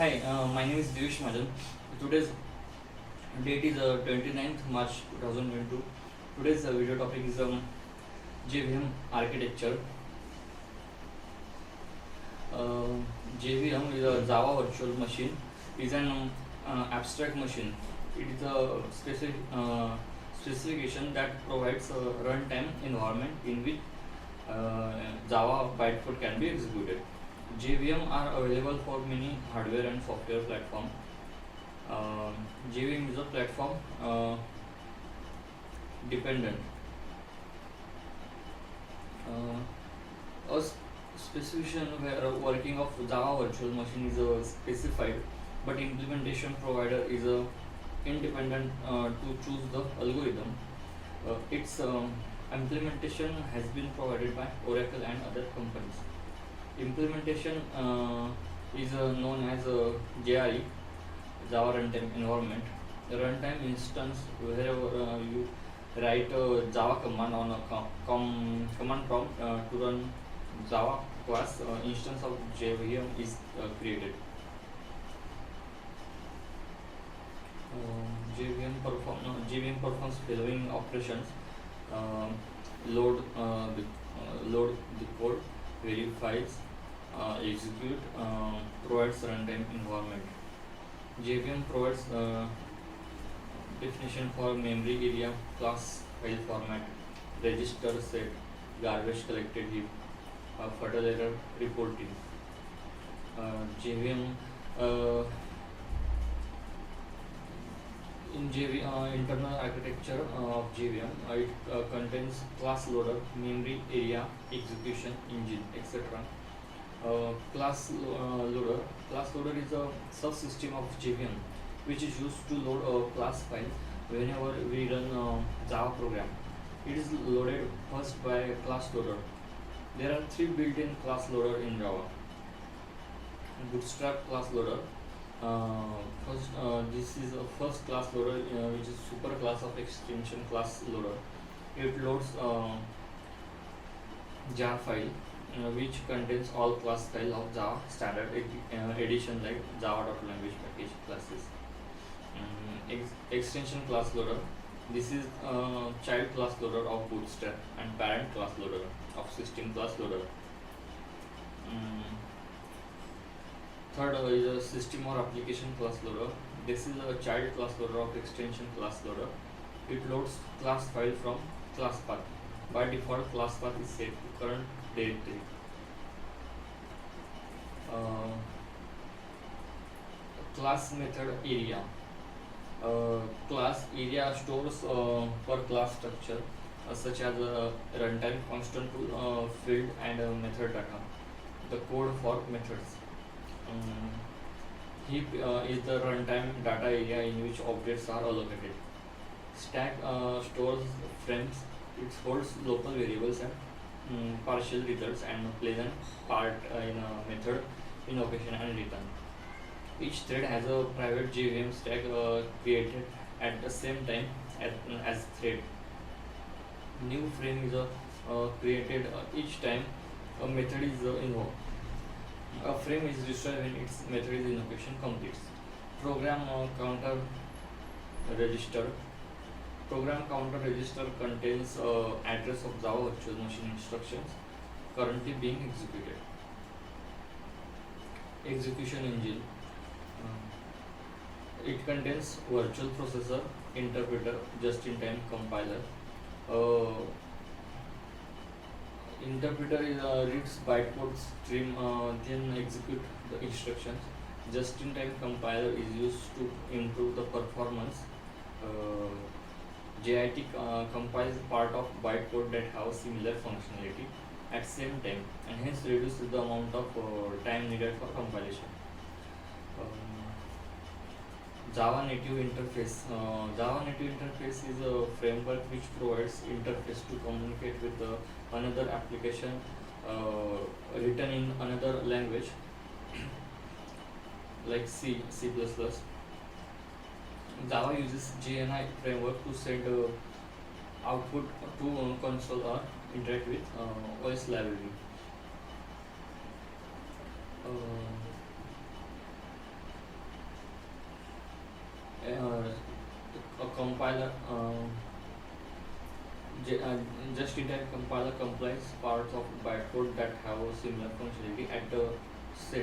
Hi, my name is Divish Majan. Today's date is 29th March 2022. Today's video topic is JVM architecture. Uh, JVM is a Java virtual machine. Is an abstract machine. It is a specification that provides a runtime environment in which uh, Java bytecode can be executed. JVM are available for many hardware and software platforms. uh, JVM is a platform dependent. A specification where working of Java virtual machine is specified, but implementation provider is independent to choose the algorithm. Its implementation has been provided by Oracle and other companies. Implementation is known as JRE, Java Runtime Environment. The runtime instance wherever you write a Java command on a command prompt to run Java class instance of JVM is created. JVM performs following operations: uh, load load the code, verifies, execute, provides runtime environment. JVM provides definition for memory area, class, file format, register set, garbage collected heap, fatal error reporting. JVM uh, in internal architecture of JVM, it contains class loader, memory area, execution engine, etc. Class loader is a subsystem of JVM which is used to load a class file whenever we run a Java program. It is loaded first by class loader. There are three built-in class loader in Java. Bootstrap class loader. This is a first class loader, which is super class of extension class loader. It loads jar file, which contains all class file of Java standard edition like java.language package classes. Extension class loader. This is child class loader of Bootstrap and parent class loader of system class loader. Third is a system or application class loader. This is a child class loader of extension class loader. It loads class file from class path. By default, class path is set to current directory. Class method area. Class area stores per class structure such as runtime, constant field, and method data. The code for methods. Heap is the runtime data area in which objects are allocated. Stack stores frames. It holds local variables and partial results and plays a part in a method, invocation, and return. Each thread has a private JVM stack created at the same time as thread. New frame is created each time a method is invoked. A frame is destroyed when its method is invocation completes. Program counter register. Program counter register contains address of Java virtual machine instructions currently being executed. Execution engine. It contains virtual processor, interpreter, just-in-time compiler. Interpreter reads bytecode stream, then execute the instructions. Just-in-time compiler is used to improve the performance. JIT compiles part of bytecode that have similar functionality at same time and hence reduces the amount of time needed for compilation. Java native interface. Java native interface is a framework which provides interface to communicate with another application written in another language like C, C++. Java uses JNI framework to send output to console or interact with OS library. compiler just-in-time compiler compiles parts of bytecode that have similar functionality at the same